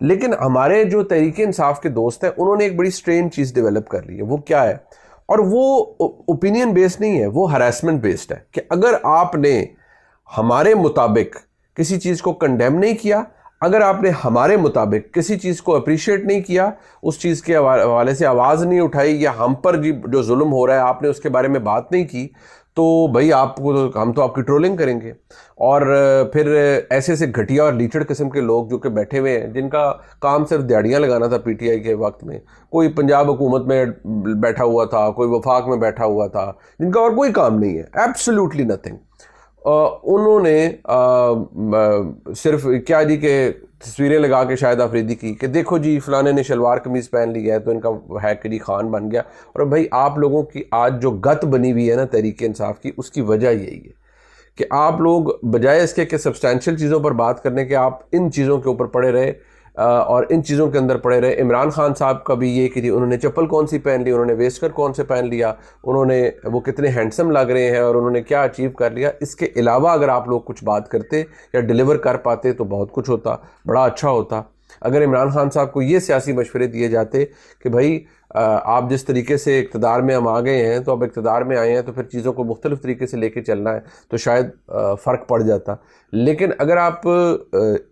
لیکن ہمارے جو تحریک انصاف کے دوست ہیں انہوں نے ایک بڑی اسٹرین چیز ڈیولپ کر لی ہے. وہ کیا ہے؟ اور وہ اوپینین بیسڈ نہیں ہے, وہ ہراسمنٹ بیسڈ ہے کہ اگر آپ نے ہمارے مطابق کسی چیز کو کنڈیم نہیں کیا, اگر آپ نے ہمارے مطابق کسی چیز کو اپریشیٹ نہیں کیا, اس چیز کے حوالے سے آواز نہیں اٹھائی, یا ہم پر جو ظلم ہو رہا ہے آپ نے اس کے بارے میں بات نہیں کی, تو بھائی آپ کو ہم تو آپ کی ٹرولنگ کریں گے. اور پھر ایسے ایسے گھٹیا اور لیچڑ قسم کے لوگ جو کہ بیٹھے ہوئے ہیں, جن کا کام صرف دیہڑیاں لگانا تھا پی ٹی آئی کے وقت میں, کوئی پنجاب حکومت میں بیٹھا ہوا تھا, کوئی وفاق میں بیٹھا ہوا تھا, جن کا اور کوئی کام نہیں ہے, ایبسلیوٹلی نتھنگ. انہوں نے صرف کیا جی کہ تصویریں لگا کے شاہد آفریدی کی کہ دیکھو جی فلانے نے شلوار قمیض پہن لی ہے تو ان کا ہے کہ جی خان بن گیا. اور بھائی آپ لوگوں کی آج جو گت بنی ہوئی ہے نا تحریک انصاف کی, اس کی وجہ یہی ہے کہ آپ لوگ بجائے اس کے کہ سبسٹینشیل چیزوں پر بات کرنے کے, آپ ان چیزوں کے اوپر پڑے رہے اور ان چیزوں کے اندر پڑے رہے. عمران خان صاحب کا بھی یہ کہ جی انہوں نے چپل کون سی پہن لی, انہوں نے ویسکر کون سے پہن لیا, انہوں نے وہ کتنے ہینڈسم لگ رہے ہیں اور انہوں نے کیا اچیو کر لیا. اس کے علاوہ اگر آپ لوگ کچھ بات کرتے یا ڈیلیور کر پاتے تو بہت کچھ ہوتا, بڑا اچھا ہوتا. اگر عمران خان صاحب کو یہ سیاسی مشورے دیے جاتے کہ بھائی آپ جس طریقے سے اقتدار میں ہم آ گئے ہیں تو اب اقتدار میں آئے ہیں تو پھر چیزوں کو مختلف طریقے سے لے کے چلنا ہے, تو شاید فرق پڑ جاتا. لیکن اگر آپ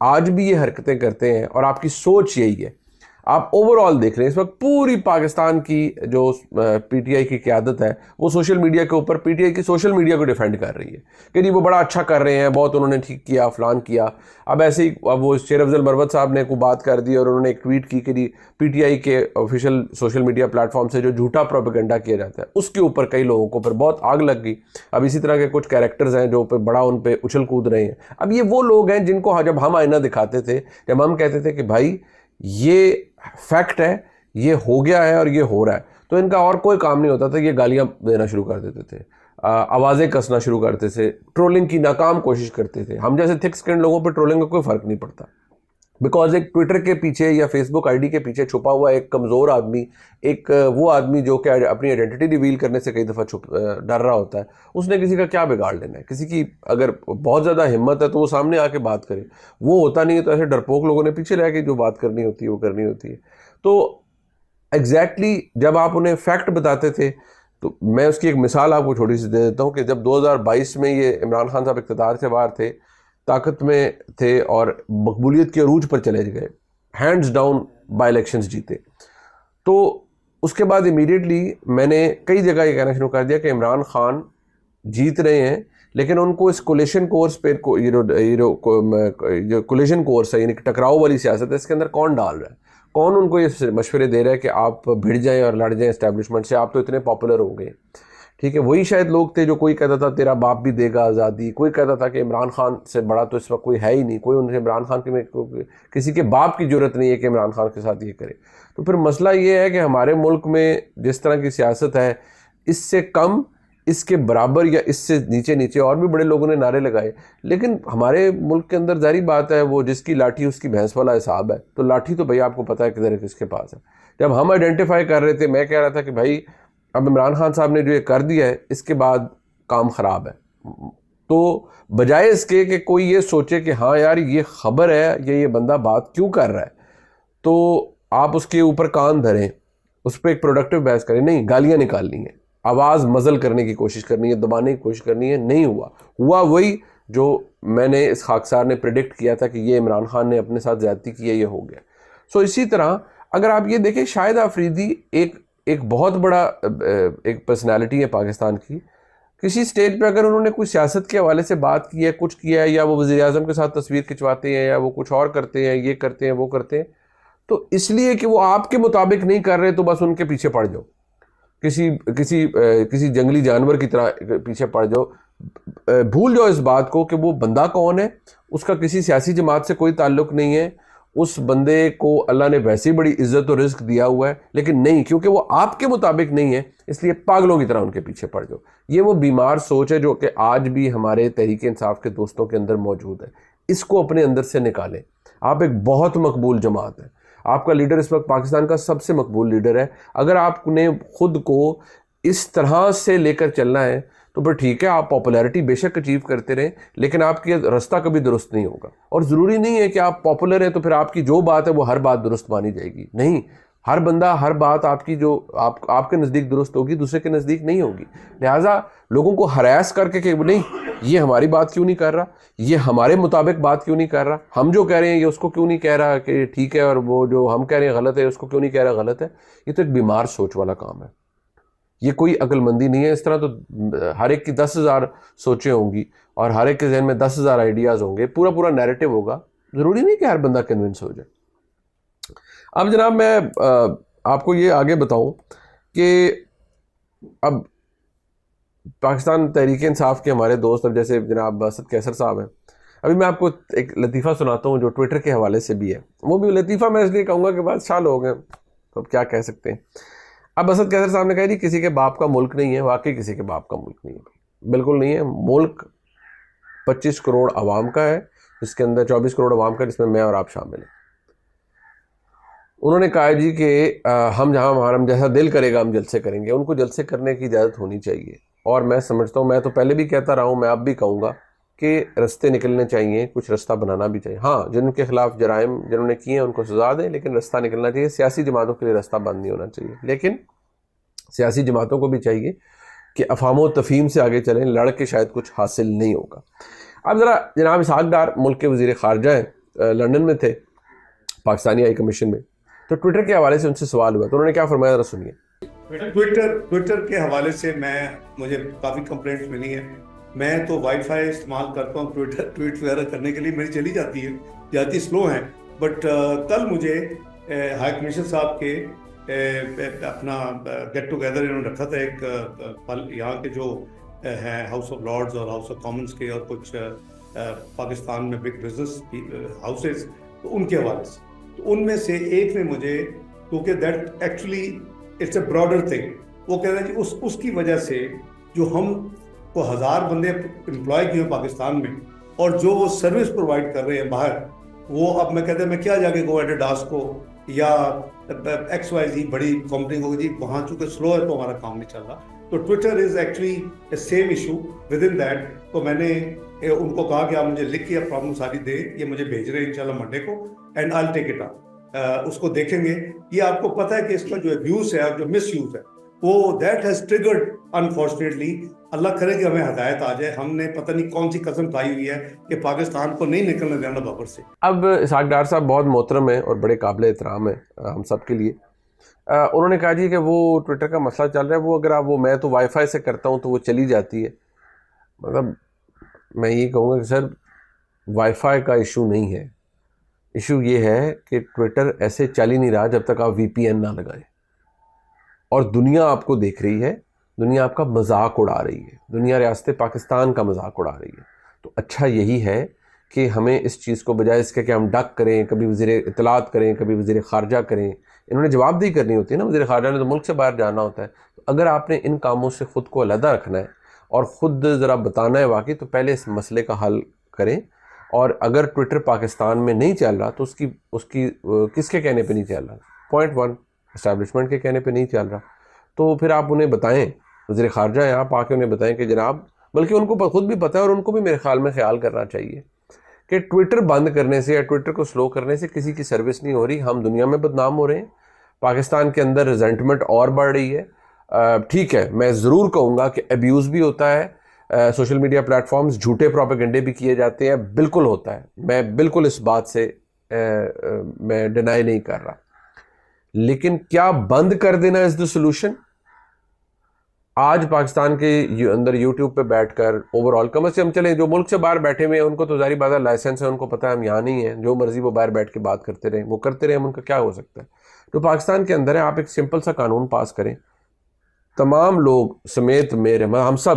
آج بھی یہ حرکتیں کرتے ہیں اور آپ کی سوچ یہی ہے, آپ اوور آل دیکھ رہے ہیں اس وقت پوری پاکستان کی جو پی ٹی آئی کی قیادت ہے وہ سوشل میڈیا کے اوپر پی ٹی آئی کی سوشل میڈیا کو ڈیفینڈ کر رہی ہے کہ جی وہ بڑا اچھا کر رہے ہیں, بہت انہوں نے ٹھیک کیا, فلان کیا. اب ایسے ہی اب وہ شیر افضل مروت صاحب نے کوئی بات کر دی اور انہوں نے ایک ٹویٹ کی کہ جی پی ٹی آئی کے official social media plate form سے جو جھوٹا پروپیگنڈا کیا جاتا ہے اس کے اوپر کئی لوگوں کو پھر بہت آگ لگ گئی. اب اسی طرح کے کچھ کیریکٹرز ہیں جو بڑا ان پہ اچھل کود رہے ہیں. اب یہ وہ لوگ ہیں جن کو جب ہم آئینہ دکھاتے تھے, جب ہم کہتے تھے کہ بھائی یہ فیکٹ ہے, یہ ہو گیا ہے اور یہ ہو رہا ہے, تو ان کا اور کوئی کام نہیں ہوتا تھا, یہ گالیاں دینا شروع کر دیتے تھے, آوازیں کسنا شروع کرتے تھے, ٹرولنگ کی ناکام کوشش کرتے تھے. ہم جیسے تھک سکن لوگوں پہ ٹرولنگ کا کوئی فرق نہیں پڑتا, بیکاز ایک ٹویٹر کے پیچھے یا فیس بک آئی ڈی کے پیچھے چھپا ہوا ایک کمزور آدمی, ایک وہ آدمی جو کہ اپنی آئیڈینٹی ریویل کرنے سے کئی دفعہ ڈر رہا ہوتا ہے, اس نے کسی کا کیا بگاڑ لینا ہے. کسی کی اگر بہت زیادہ ہمت ہے تو وہ سامنے آ کے بات کرے, وہ ہوتا نہیں ہے تو ایسے ڈرپوک لوگوں نے پیچھے رہ کے جو بات کرنی ہوتی ہے وہ کرنی ہوتی ہے. تو ایگزیکٹلی جب آپ انہیں فیکٹ بتاتے تھے, تو میں اس کی ایک مثال آپ کو چھوٹی سی دے دیتا ہوں کہ جب 2022 میں یہ عمران خان صاحب اقتدار سے باہر تھے, طاقت میں تھے اور مقبولیت کے عروج پر چلے گئے, ہینڈز ڈاؤن بائی الیکشنز جیتے, تو اس کے بعد امیڈیٹلی میں نے کئی جگہ یہ کہنا شروع کر دیا کہ عمران خان جیت رہے ہیں, لیکن ان کو اس کولیشن کورس پہ جو کولیشن کورس ہے یعنی ٹکراؤ والی سیاست ہے, اس کے اندر کون ڈال رہا ہے, کون ان کو یہ مشورے دے رہا ہے کہ آپ بھیڑ جائیں اور لڑ جائیں اسٹیبلشمنٹ سے, آپ تو اتنے پاپولر ہو گئے. ٹھیک ہے, وہی شاید لوگ تھے جو کوئی کہتا تھا تیرا باپ بھی دے گا آزادی, کوئی کہتا تھا کہ عمران خان سے بڑا تو اس وقت کوئی ہے ہی نہیں, کوئی ان سے عمران خان کے کسی کے باپ کی ضرورت نہیں ہے کہ عمران خان کے ساتھ یہ کرے. تو پھر مسئلہ یہ ہے کہ ہمارے ملک میں جس طرح کی سیاست ہے, اس سے کم, اس کے برابر یا اس سے نیچے نیچے اور بھی بڑے لوگوں نے نعرے لگائے, لیکن ہمارے ملک کے اندر ظاہری بات ہے وہ جس کی لاٹھی اس کی بھینس والا حساب ہے. تو لاٹھی تو بھائی آپ کو پتہ ہے کدھر کس کے پاس ہے. جب ہم آئیڈینٹیفائی کر رہے تھے, میں کہہ رہا تھا کہ بھائی اب عمران خان صاحب نے جو یہ کر دیا ہے اس کے بعد کام خراب ہے, تو بجائے اس کے کہ کوئی یہ سوچے کہ ہاں یار یہ خبر ہے, یہ بندہ بات کیوں کر رہا ہے, تو آپ اس کے اوپر کان دھریں, اس پہ ایک پروڈکٹیو بحث کریں. نہیں, گالیاں نکالنی ہیں, آواز مزل کرنے کی کوشش کرنی ہے, دبانے کی کوشش کرنی ہے. نہیں ہوا وہی جو میں نے اس خاکسار نے پریڈکٹ کیا تھا کہ یہ عمران خان نے اپنے ساتھ زیادتی کی ہے, یہ ہو گیا. سو اسی طرح اگر آپ یہ دیکھیں, شاہد آفریدی ایک بہت بڑا ایک پرسنالٹی ہے پاکستان کی. کسی سٹیج پہ اگر انہوں نے کوئی سیاست کے حوالے سے بات کی ہے, کچھ کیا ہے, یا وہ وزیر اعظم کے ساتھ تصویر کھنچواتے ہیں, یا وہ کچھ اور کرتے ہیں, یہ کرتے ہیں, وہ کرتے ہیں, تو اس لیے کہ وہ آپ کے مطابق نہیں کر رہے تو بس ان کے پیچھے پڑ جاؤ, کسی جنگلی جانور کی طرح پیچھے پڑ جاؤ. بھول جاؤ اس بات کو کہ وہ بندہ کون ہے, اس کا کسی سیاسی جماعت سے کوئی تعلق نہیں ہے, اس بندے کو اللہ نے ویسے ہی بڑی عزت و رزق دیا ہوا ہے, لیکن نہیں, کیونکہ وہ آپ کے مطابق نہیں ہے اس لیے پاگلوں کی طرح ان کے پیچھے پڑ جاؤ. یہ وہ بیمار سوچ ہے جو کہ آج بھی ہمارے تحریک انصاف کے دوستوں کے اندر موجود ہے. اس کو اپنے اندر سے نکالیں. آپ ایک بہت مقبول جماعت ہے, آپ کا لیڈر اس وقت پاکستان کا سب سے مقبول لیڈر ہے. اگر آپ نے خود کو اس طرح سے لے کر چلنا ہے تو پھر ٹھیک ہے آپ پاپولیرٹی بے شک اچیو کرتے رہیں لیکن آپ کی راستہ کبھی درست نہیں ہوگا. اور ضروری نہیں ہے کہ آپ پاپولر ہیں تو پھر آپ کی جو بات ہے وہ ہر بات درست مانی جائے گی. نہیں, ہر بندہ ہر بات آپ کی جو آپ کے نزدیک درست ہوگی دوسرے کے نزدیک نہیں ہوگی. لہٰذا لوگوں کو ہراس کر کے کہ نہیں یہ ہماری بات کیوں نہیں کر رہا, یہ ہمارے مطابق بات کیوں نہیں کر رہا, ہم جو کہہ رہے ہیں یہ اس کو کیوں نہیں کہہ رہا کہ ٹھیک ہے, اور وہ جو ہم کہہ رہے ہیں غلط ہے اس کو کیوں نہیں کہہ رہا غلط ہے, یہ تو ایک بیمار سوچ والا کام ہے. یہ کوئی عقل مندی نہیں ہے. اس طرح تو ہر ایک کی 10,000 سوچیں ہوں گی اور ہر ایک کے ذہن میں 10,000 آئیڈیاز ہوں گے, پورا نیریٹو ہوگا. ضروری نہیں کہ ہر بندہ کنونس ہو جائے. اب جناب میں آپ کو یہ آگے بتاؤں کہ اب پاکستان تحریک انصاف کے ہمارے دوست, اب جیسے جناب اسد کیسر صاحب ہیں, ابھی میں آپ کو ایک لطیفہ سناتا ہوں جو ٹویٹر کے حوالے سے بھی ہے. وہ بھی لطیفہ میں اس لیے کہوں گا کہ بادشاہ لوگ ہیں تو اب کیا کہہ سکتے ہیں. اب اسد کیسر صاحب نے کہا جی کسی کے باپ کا ملک نہیں ہے. واقعی کسی کے باپ کا ملک نہیں ہے, بالکل نہیں ہے. ملک 25 کروڑ عوام کا ہے, جس کے اندر 24 کروڑ عوام کا, جس میں میں اور آپ شامل ہیں. انہوں نے کہا جی کہ ہم جہاں ہمارا جیسا دل کرے گا ہم جلسے کریں گے. ان کو جلسے کرنے کی اجازت ہونی چاہیے. اور میں سمجھتا ہوں, میں تو پہلے بھی کہتا رہا ہوں, میں اب بھی کہوں گا کہ رستے نکلنے چاہیے, کچھ رستہ بنانا بھی چاہیے. ہاں, جن کے خلاف جرائم جنہوں نے کیے ہیں ان کو سزا دیں, لیکن رستہ نکلنا چاہیے. سیاسی جماعتوں کے لیے رستہ بند نہیں ہونا چاہیے, لیکن سیاسی جماعتوں کو بھی چاہیے کہ افہام و تفہیم سے آگے چلیں. لڑ کے شاید کچھ حاصل نہیں ہوگا. اب ذرا جناب اسحاق ڈار ملک کے وزیر خارجہ ہیں, لندن میں تھے پاکستانی ہائی کمیشن میں, تو ٹویٹر کے حوالے سے ان سے سوال ہوا تو انہوں نے کیا فرمایا, ذرا سنیے. ٹویٹر کے حوالے سے مجھے کافی کمپلینٹس ملی ہیں. میں تو وائی فائی استعمال کرتا ہوں ٹویٹ وغیرہ کرنے کے لیے, میری چلی جاتی سلو ہیں. بٹ کل مجھے ہائی کمیشن صاحب کے اپنا گیٹ ٹوگیدر انہوں نے رکھا تھا, ایک یہاں کے جو ہیں ہاؤس آف لارڈز اور ہاؤس آف کامنس کے اور کچھ پاکستان میں بگ بزنس ہاؤسز, تو ان کے حوالے سے. تو ان میں سے ایک نے مجھے, کیونکہ that actually it's a broader thing, وہ کہہ رہے ہیں کہ اس کی وجہ سے جو ہم کو 1000 بندے امپلائی کیے ہیں پاکستان میں اور جو وہ سروس پرووائڈ کر رہے ہیں باہر, وہ اب میں کہتے ہیں میں کیا جا کے ایڈیڈاس کو یا ایکس وائی زی بڑی کمپنی کو جی وہاں چونکہ سلو ہے تو ہمارا کام نہیں چل رہا. تو Twitter is actually a same issue with in that. تو میں نے ان کو کہا کہ آپ مجھے لکھ کے پرابلم ساری دیں, یہ مجھے بھیج رہے ہیں انشاءاللہ منڈے کو, and I will take it up. اس کو دیکھیں گے. یہ آپ کو پتہ ہے کہ اس کا جو ابیوز ہے اور جو مس یوز ہے وہ دیٹ ہیز ٹریگرڈ انفارچونیٹلی. اللہ کرے کہ ہمیں ہدایت آ جائے. ہم نے پتہ نہیں کون سی قسم کھائی ہوئی ہے کہ پاکستان کو نہیں نکلنے دینا بابر سے. اب اسحاق ڈار صاحب بہت محترم ہیں اور بڑے قابل احترام ہیں ہم سب کے لیے. انہوں نے کہا جی کہ وہ ٹویٹر کا مسئلہ چل رہا ہے, وہ اگر آپ میں تو وائی فائی سے کرتا ہوں تو وہ چلی جاتی ہے. مطلب میں یہ کہوں گا کہ سر وائی فائی کا ایشو نہیں ہے, ایشو یہ ہے کہ ٹویٹر ایسے چل ہی نہیں رہا جب تک آپ وی پی این نہ لگائیں. اور دنیا آپ کو دیکھ رہی ہے, دنیا آپ کا مذاق اڑا رہی ہے, دنیا ریاست پاکستان کا مذاق اڑا رہی ہے. تو اچھا یہی ہے کہ ہمیں اس چیز کو بجائے اس کے کہ ہم ڈک کریں, کبھی وزیر اطلاعات کریں, کبھی وزیر خارجہ کریں, انہوں نے جواب دہی کرنی ہوتی ہے نا. وزیر خارجہ نے تو ملک سے باہر جانا ہوتا ہے. تو اگر آپ نے ان کاموں سے خود کو علیحدہ رکھنا ہے اور خود ذرا بتانا ہے واقعی, تو پہلے اس مسئلے کا حل کریں. اور اگر ٹویٹر پاکستان میں نہیں چل رہا تو اس کی کس کے کہنے پہ نہیں چل رہا؟ پوائنٹ 1, اسٹیبلشمنٹ کے کہنے پہ نہیں چل رہا. تو پھر آپ انہیں بتائیں, وزیر خارجہ ہیں آپ, آ کے انہیں بتائیں کہ جناب, بلکہ ان کو خود بھی پتہ ہے اور ان کو بھی میرے خیال میں خیال کرنا چاہیے کہ ٹویٹر بند کرنے سے یا ٹویٹر کو سلو کرنے سے کسی کی سروس نہیں ہو رہی. ہم دنیا میں بدنام ہو رہے ہیں, پاکستان کے اندر ریزنٹمنٹ اور بڑھ رہی ہے. ٹھیک ہے, میں ضرور کہوں گا کہ ابیوز بھی ہوتا ہے, سوشل میڈیا پلیٹ فارمز جھوٹے پروپیگنڈے بھی کیے جاتے ہیں, بالکل ہوتا ہے, میں بالکل اس بات سے میں ڈینائی نہیں کر رہا. لیکن کیا بند کر دینا از دا سولوشن؟ آج پاکستان کے اندر یوٹیوب پہ بیٹھ کر اوور آل کم از کم چلیں, جو ملک سے باہر بیٹھے ہوئے ہیں ان کو تو ظاہری بات ہے لائسنس ہے, ان کو پتہ ہے ہم یہاں نہیں ہیں, جو مرضی وہ باہر بیٹھ کے بات کرتے رہیں, وہ کرتے رہیں, ہم ان کا کیا ہو سکتا ہے. تو پاکستان کے اندر ہے, آپ ایک سمپل سا قانون پاس کریں, تمام لوگ سمیت میرے ہم سب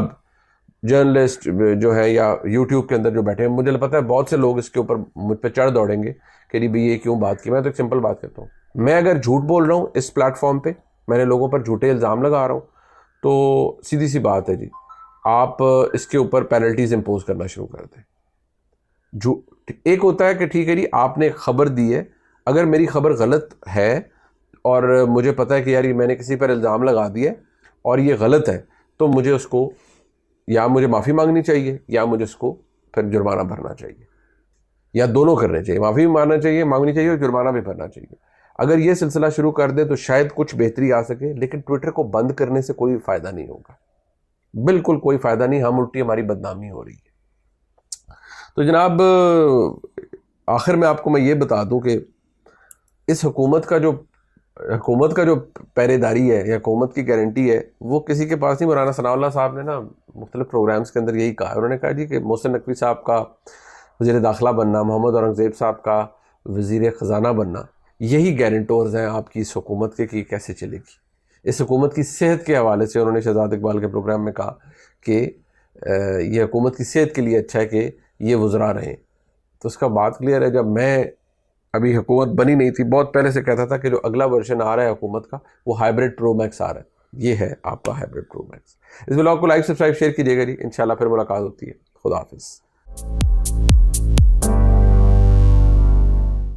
جرنلسٹ جو ہیں یا یوٹیوب کے اندر جو بیٹھے ہیں, مجھے پتہ ہے بہت سے لوگ اس کے اوپر مجھ پہ چڑھ دوڑیں گے کہ جی بھئی یہ کیوں بات کی. میں تو ایک سمپل بات کرتا ہوں, میں اگر جھوٹ بول رہا ہوں اس پلیٹ فارم پہ, میں نے لوگوں پر جھوٹے الزام لگا رہا ہوں, تو سیدھی سی بات ہے جی, آپ اس کے اوپر پینلٹیز امپوز کرنا شروع کر دیں. ایک ہوتا ہے کہ ٹھیک ہے جی آپ نے خبر دی ہے, اگر میری خبر غلط ہے اور مجھے پتہ ہے کہ یار میں نے کسی پر الزام لگا دیا اور یہ غلط ہے, تو مجھے اس کو یا مجھے معافی مانگنی چاہیے یا مجھے اس کو پھر جرمانہ بھرنا چاہیے، یا دونوں کرنے چاہیے، معافی بھی مانگنی چاہیے اور جرمانہ بھی بھرنا چاہیے۔ اگر یہ سلسلہ شروع کر دیں تو شاید کچھ بہتری آ سکے، لیکن ٹویٹر کو بند کرنے سے کوئی فائدہ نہیں ہوگا، بالکل کوئی فائدہ نہیں، ہم الٹی ہماری بدنامی ہو رہی ہے۔ تو جناب آخر میں آپ کو میں یہ بتا دوں کہ اس حکومت کا جو پہرے داری ہے یا حکومت کی گارنٹی ہے وہ کسی کے پاس نہیں۔ مولانا ثناء اللہ صاحب نے نا مختلف پروگرامز کے اندر یہی کہا ہے، انہوں نے کہا جی کہ محسن نقوی صاحب کا وزیر داخلہ بننا، محمد اورنگزیب صاحب کا وزیر خزانہ بننا، یہی گارنٹورز ہیں آپ کی اس حکومت کے کہ کیسے چلے گی۔ اس حکومت کی صحت کے حوالے سے انہوں نے شہزاد اقبال کے پروگرام میں کہا کہ یہ حکومت کی صحت کے لیے اچھا ہے کہ یہ وزراء رہیں۔ تو اس کا بات کلیئر ہے، جب میں ابھی حکومت بنی نہیں تھی بہت پہلے سے کہتا تھا کہ جو اگلا ورژن آ رہا ہے حکومت کا وہ ہائبرڈ پرو میکس آ رہا ہے، یہ ہے آپ کا ہائبرڈ پرو میکس۔ اس بلاگ کو لائک سبسکرائب شیئر کیجیے گا جی، انشاءاللہ پھر ملاقات ہوتی ہے۔ خدا حافظ۔